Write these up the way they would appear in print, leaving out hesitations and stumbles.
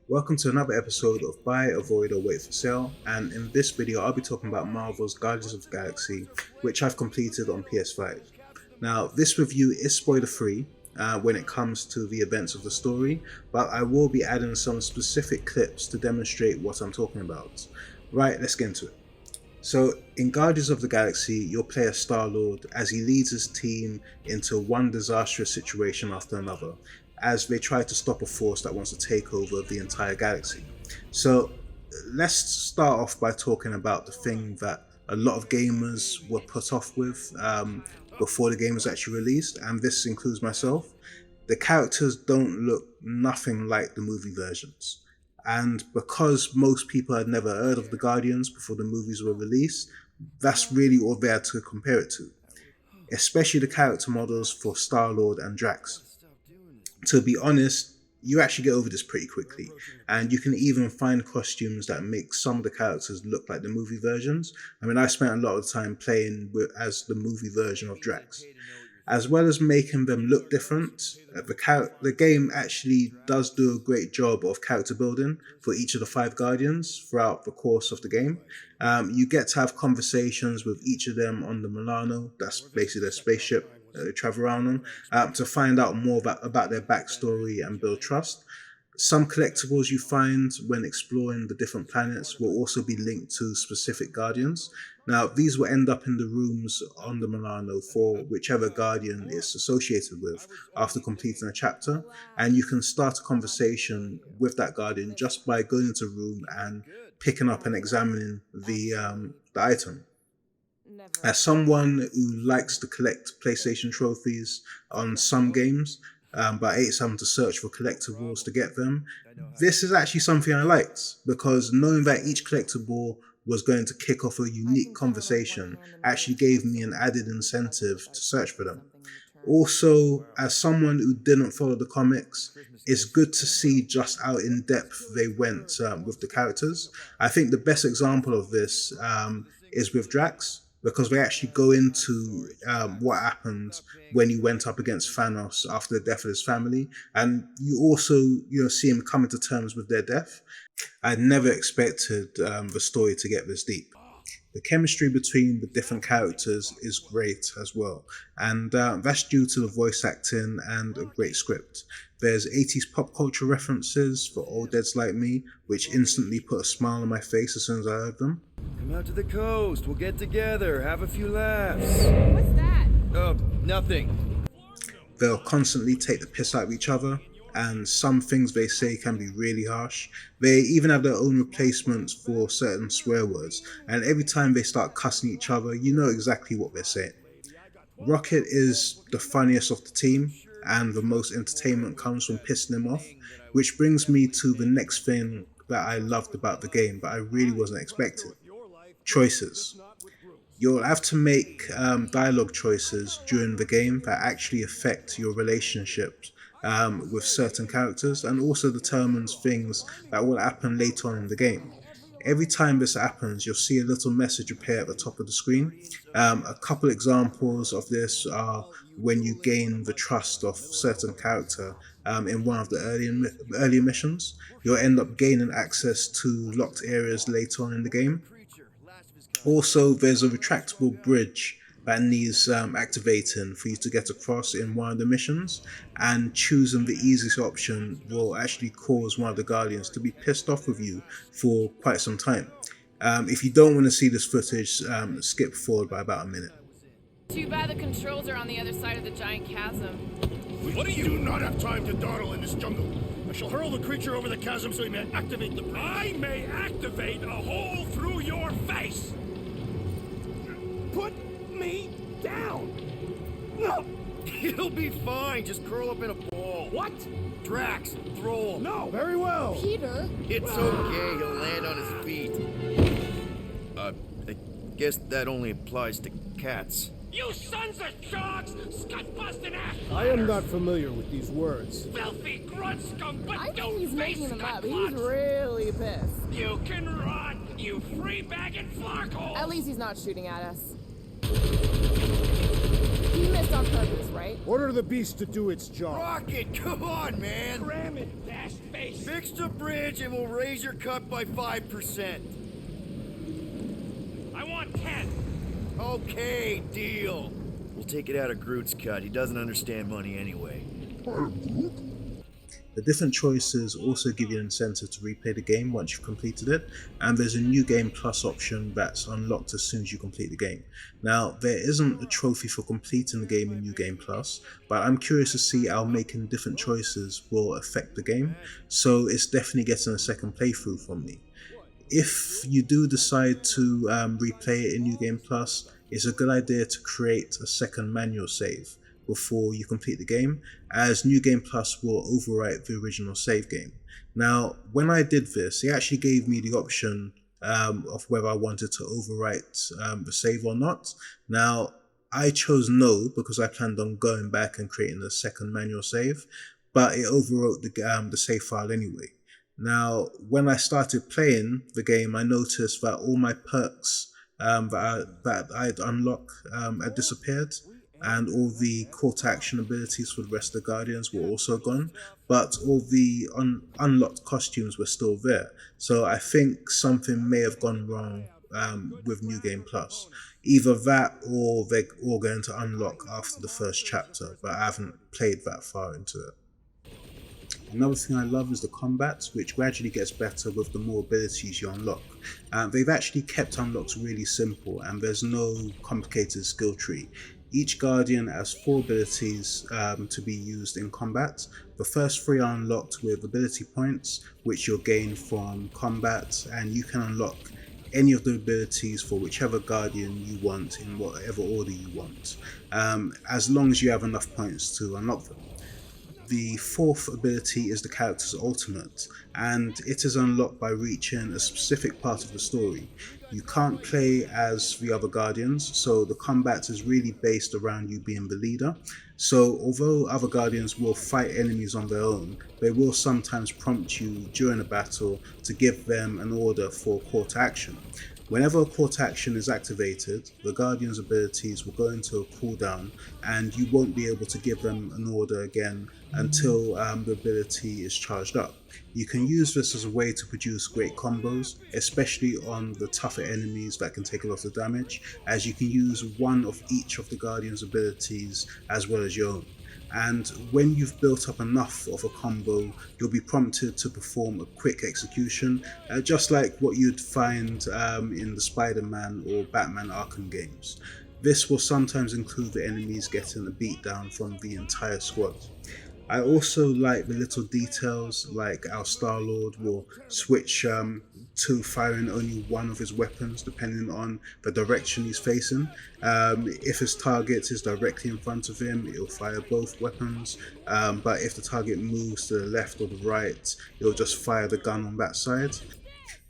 Welcome to another episode of Buy, Avoid or Wait for Sale, and in this video I'll be talking about Marvel's Guardians of the Galaxy, which I've completed on PS5. Now this review is spoiler free when it comes to the events of the story, but I will be adding some specific clips to demonstrate what I'm talking about. Right, let's get into it. So, in Guardians of the Galaxy, you'll play as Star-Lord as he leads his team into one disastrous situation after another, as they try to stop a force that wants to take over the entire galaxy. So, let's start off by talking about the thing that a lot of gamers were put off with before the game was actually released, and this includes myself. The characters don't look nothing like the movie versions. And because most people had never heard of the Guardians before the movies were released, that's really all they had to compare it to, especially the character models for Star-Lord and Drax. To be honest, you actually get over this pretty quickly, and you can even find costumes that make some of the characters look like the movie versions. I mean, I spent a lot of time playing as the movie version of Drax. As well as making them look different, the game actually does do a great job of character building for each of the five Guardians throughout the course of the game. You get to have conversations with each of them on the Milano, that's basically their spaceship they travel around on, to find out more about their backstory and build trust. Some collectibles you find when exploring the different planets will also be linked to specific Guardians. Now, these will end up in the rooms on the Milano for whichever Guardian it's associated with after completing a chapter, and you can start a conversation with that Guardian just by going into a room and picking up and examining the item. As someone who likes to collect PlayStation trophies on some games, but I hate having to search for collectibles to get them, this is actually something I liked, because knowing that each collectible was going to kick off a unique conversation actually gave me an added incentive to search for them. Also, as someone who didn't follow the comics, it's good to see just how in depth they went with the characters. I think the best example of this is with Drax, because they actually go into what happened when he went up against Thanos after the death of his family, and you also see him coming to terms with their death. I never expected the story to get this deep. The chemistry between the different characters is great as well, and that's due to the voice acting and a great script. There's 80s pop culture references for old deads like me, which instantly put a smile on my face as soon as I heard them. Come out to the coast, we'll get together, have a few laughs. What's that? Nothing. They'll constantly take the piss out of each other, and some things they say can be really harsh. They even have their own replacements for certain swear words, and every time they start cussing each other, you know exactly what they're saying. Rocket is the funniest of the team, and the most entertainment comes from pissing him off, which brings me to the next thing that I loved about the game, but I really wasn't expecting. Choices. You'll have to make dialogue choices during the game that actually affect your relationships with certain characters, and also determines things that will happen later on in the game. Every time this happens, you'll see a little message appear at the top of the screen. A couple examples of this are when you gain the trust of certain character in one of the earlier missions. You'll end up gaining access to locked areas later on in the game. Also, there's a retractable bridge that needs activating for you to get across in one of the missions, and choosing the easiest option will actually cause one of the Guardians to be pissed off with you for quite some time. If you don't want to see this footage, skip forward by about a minute. Too bad the controls are on the other side of the giant chasm. What do you do not have time to dawdle in this jungle? I shall hurl the creature over the chasm so he may activate the... I may activate a hole through your face! Put me down! No! He'll be fine, just curl up in a ball. What? Drax, throw him. No! Very well! Peter? It's okay, he'll land on his feet. I guess that only applies to cats. You sons of sharks! Scut-busting ass! I am not familiar with these words. Filthy grunt scum, but I think don't he's face making them up. He's scut-sluts! really pissed. You can run, you free-bagging flarkhole! At least he's not shooting at us. You missed on purpose, right? Order the beast to do its job. Rocket, come on, man! Ram it, dash face! Fix the bridge and we'll raise your cut by 5%. I want 10! Okay, deal. We'll take it out of Groot's cut. He doesn't understand money anyway. The different choices also give you an incentive to replay the game once you've completed it, and there's a New Game Plus option that's unlocked as soon as you complete the game. Now, there isn't a trophy for completing the game in New Game Plus, but I'm curious to see how making different choices will affect the game, so it's definitely getting a second playthrough from me. If you do decide to replay it in New Game Plus, it's a good idea to create a second manual save before you complete the game, as New Game Plus will overwrite the original save game. Now, when I did this, it actually gave me the option of whether I wanted to overwrite the save or not. Now, I chose no because I planned on going back and creating a second manual save, but it overwrote the save file anyway. Now, when I started playing the game, I noticed that all my perks that I'd unlocked had disappeared, and all the call to action abilities for the rest of the Guardians were also gone, but all the unlocked costumes were still there. So I think something may have gone wrong with New Game Plus. Either that or they're all going to unlock after the first chapter, but I haven't played that far into it. Another thing I love is the combat, which gradually gets better with the more abilities you unlock. They've actually kept unlocks really simple, and there's no complicated skill tree. Each Guardian has 4 abilities to be used in combat. The first 3 are unlocked with ability points, which you'll gain from combat, and you can unlock any of the abilities for whichever Guardian you want in whatever order you want, as long as you have enough points to unlock them. The 4th ability is the character's ultimate, and it is unlocked by reaching a specific part of the story. You can't play as the other Guardians, so the combat is really based around you being the leader. So although other Guardians will fight enemies on their own, they will sometimes prompt you during a battle to give them an order for call to action. Whenever a call to action is activated, the Guardian's abilities will go into a cooldown, and you won't be able to give them an order again until the ability is charged up. You can use this as a way to produce great combos, especially on the tougher enemies that can take a lot of damage, as you can use one of each of the Guardian's abilities as well as your own. And when you've built up enough of a combo, you'll be prompted to perform a quick execution, just like what you'd find in the Spider-Man or Batman Arkham games. This will sometimes include the enemies getting a beatdown from the entire squad. I also like the little details, like our Star-Lord will switch to firing only one of his weapons depending on the direction he's facing. If his target is directly in front of him, it'll fire both weapons, but if the target moves to the left or the right, it'll just fire the gun on that side.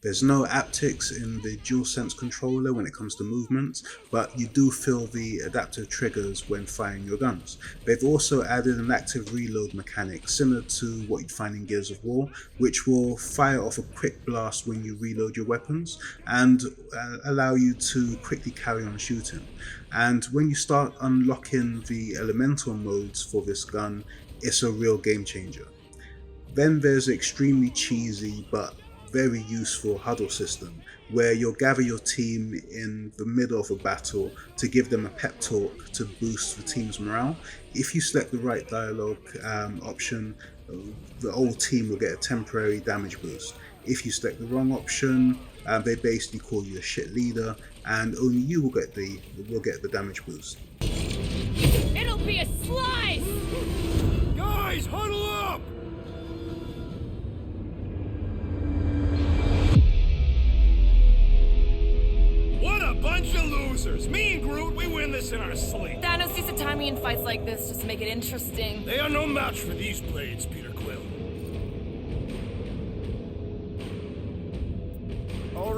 There's no haptics in the DualSense controller when it comes to movement, but you do feel the adaptive triggers when firing your guns. They've also added an active reload mechanic similar to what you'd find in Gears of War, which will fire off a quick blast when you reload your weapons and allow you to quickly carry on shooting. And when you start unlocking the elemental modes for this gun, it's a real game changer. Then there's the extremely cheesy but very useful huddle system, where you'll gather your team in the middle of a battle to give them a pep talk to boost the team's morale. If you select the right dialogue option, the whole team will get a temporary damage boost. If you select the wrong option, they basically call you a shit leader, and only you will get the damage boost. It'll be a slice! Guys, huddle up! What a bunch of losers! Me and Groot, we win this in our sleep. Thanos used to time me in fights like this just to make it interesting. They are no match for these blades, Peter Quill. All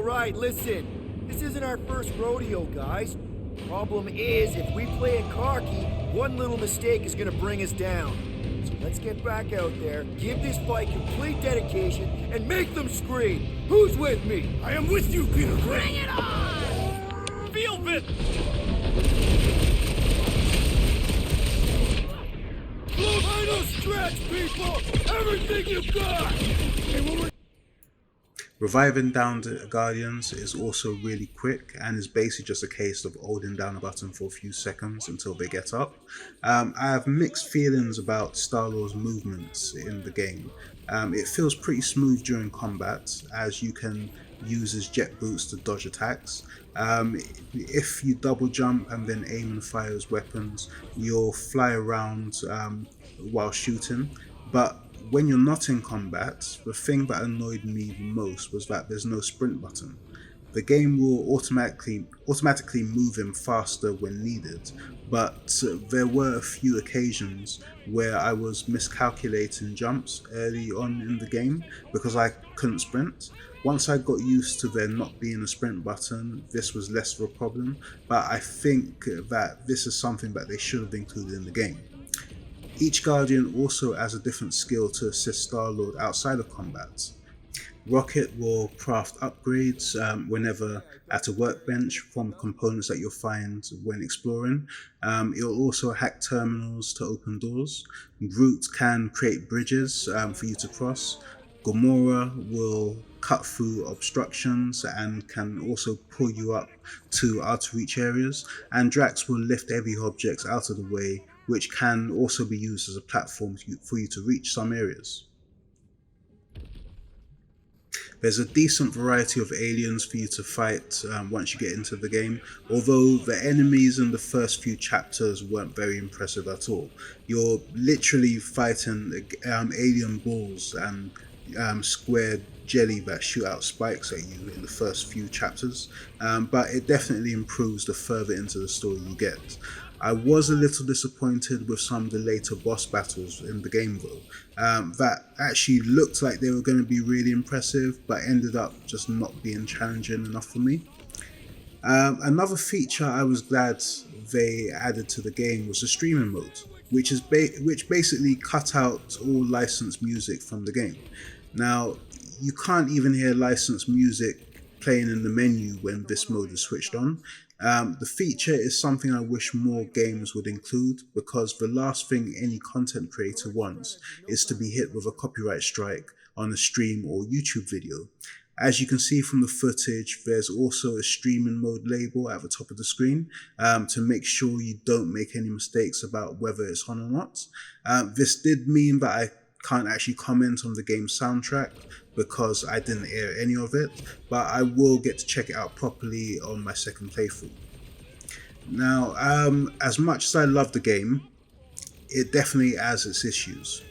right, listen. This isn't our first rodeo, guys. Problem is, if we play it cocky, one little mistake is gonna bring us down. So let's get back out there, give this fight complete dedication, and make them scream. Who's with me? I am with you, Peter Quill. Bring it on! Feel it! Final stretch, people! Everything you got! Reviving down the Guardians is also really quick and is basically just a case of holding down a button for a few seconds until they get up. I have mixed feelings about Star-Lord's movements in the game. It feels pretty smooth during combat, as you can use his jet boots to dodge attacks. If you double jump and then aim and fire his weapons, you'll fly around while shooting. But when you're not in combat, the thing that annoyed me the most was that there's no sprint button. The game will automatically move him faster when needed, but there were a few occasions where I was miscalculating jumps early on in the game because I couldn't sprint. Once I got used to there not being a sprint button, this was less of a problem, but I think that this is something that they should have included in the game. Each Guardian also has a different skill to assist Star-Lord outside of combat. Rocket will craft upgrades whenever at a workbench from components that you'll find when exploring. It'll also hack terminals to open doors. Groot can create bridges for you to cross. Gamora will cut through obstructions and can also pull you up to out of reach areas. And Drax will lift heavy objects out of the way, which can also be used as a platform for you to reach some areas. There's a decent variety of aliens for you to fight once you get into the game, although the enemies in the first few chapters weren't very impressive at all. You're literally fighting alien balls and square jelly that shoot out spikes at you in the first few chapters, but it definitely improves the further into the story you get. I was a little disappointed with some of the later boss battles in the game though, that actually looked like they were going to be really impressive but ended up just not being challenging enough for me. Another feature I was glad they added to the game was the streaming mode, which basically cut out all licensed music from the game. Now, you can't even hear licensed music playing in the menu when this mode is switched on. The feature is something I wish more games would include, because the last thing any content creator wants is to be hit with a copyright strike on a stream or YouTube video. As you can see from the footage, there's also a streaming mode label at the top of the screen to make sure you don't make any mistakes about whether it's on or not. This did mean that I can't actually comment on the game's soundtrack because I didn't air any of it, but I will get to check it out properly on my second playthrough. Now, as much as I love the game, it definitely has its issues.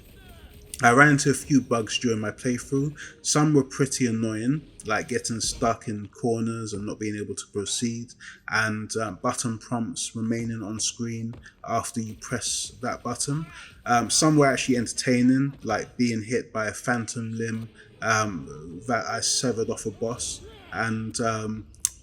I ran into a few bugs during my playthrough. Some were pretty annoying, like getting stuck in corners and not being able to proceed, and button prompts remaining on screen after you press that button. Some were actually entertaining, like being hit by a phantom limb that I severed off a boss, and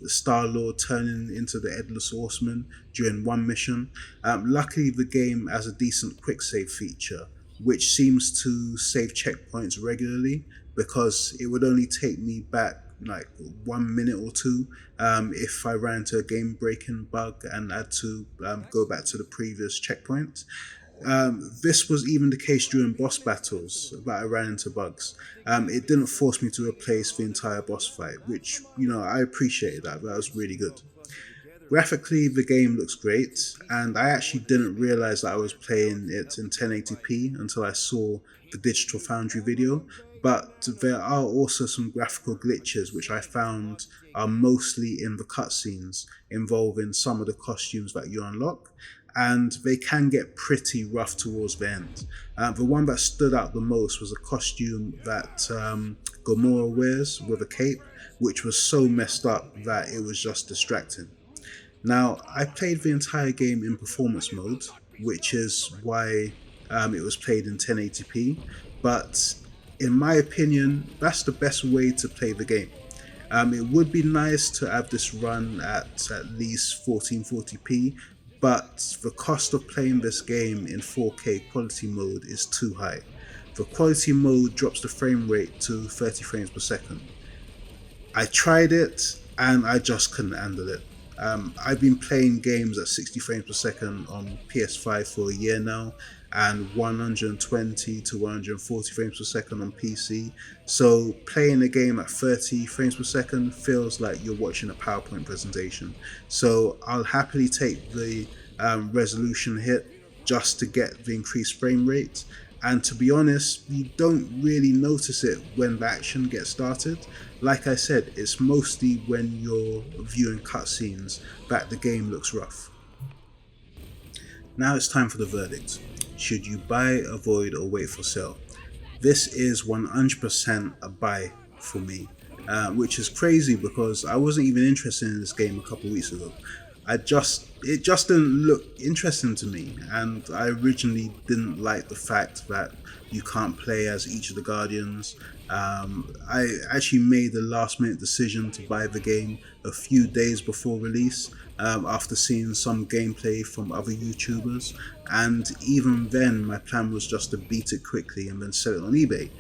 Star-Lord turning into the Headless Horseman during one mission. Luckily, the game has a decent quick save feature, which seems to save checkpoints regularly, because it would only take me back like 1 minute or two if I ran into a game breaking bug and had to go back to the previous checkpoint. This was even the case during boss battles that I ran into bugs. It didn't force me to replace the entire boss fight, which, I appreciated that. That was really good. Graphically, the game looks great, and I actually didn't realize that I was playing it in 1080p until I saw the Digital Foundry video, but there are also some graphical glitches which I found are mostly in the cutscenes involving some of the costumes that you unlock, and they can get pretty rough towards the end. The one that stood out the most was a costume that Gamora wears with a cape, which was so messed up that it was just distracting. Now, I played the entire game in performance mode, which is why it was played in 1080p, but in my opinion, that's the best way to play the game. It would be nice to have this run at least 1440p, but the cost of playing this game in 4K quality mode is too high. The quality mode drops the frame rate to 30 frames per second. I tried it and I just couldn't handle it. I've been playing games at 60 frames per second on PS5 for a year now, and 120 to 140 frames per second on PC. So playing a game at 30 frames per second feels like you're watching a PowerPoint presentation. So I'll happily take the resolution hit just to get the increased frame rate. And to be honest, you don't really notice it when the action gets started. Like I said, it's mostly when you're viewing cutscenes that the game looks rough. Now it's time for the verdict. Should you buy, avoid, or wait for sale? This is 100% a buy for me, which is crazy because I wasn't even interested in this game a couple of weeks ago. It just didn't look interesting to me, and I originally didn't like the fact that you can't play as each of the Guardians. I actually made the last minute decision to buy the game a few days before release, after seeing some gameplay from other YouTubers, and even then my plan was just to beat it quickly and then sell it on eBay.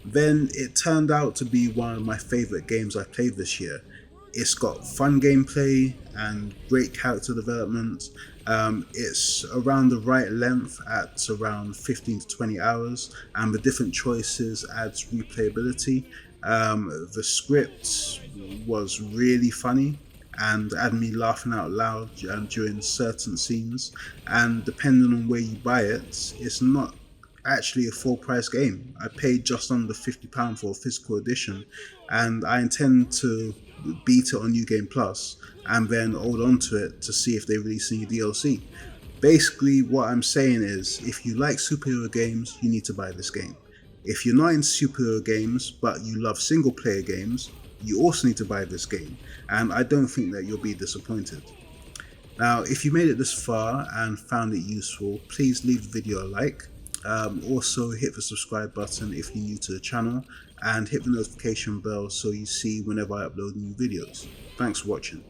Then it turned out to be one of my favourite games I played this year. It's got fun gameplay and great character development. It's around the right length at around 15 to 20 hours, and the different choices adds replayability. The script was really funny and had me laughing out loud during certain scenes, and depending on where you buy it, it's not actually a full price game. I paid just under £50 for a physical edition, and I intend to beat it on New Game Plus and then hold on to it to see if they release any DLC. Basically what I'm saying is, if you like superhero games, you need to buy this game. If you're not in superhero games but you love single player games, you also need to buy this game, and I don't think that you'll be disappointed. Now, if you made it this far and found it useful, please leave the video a like. Also hit the subscribe button if you're new to the channel, and hit the notification bell so you see whenever I upload new videos. Thanks for watching.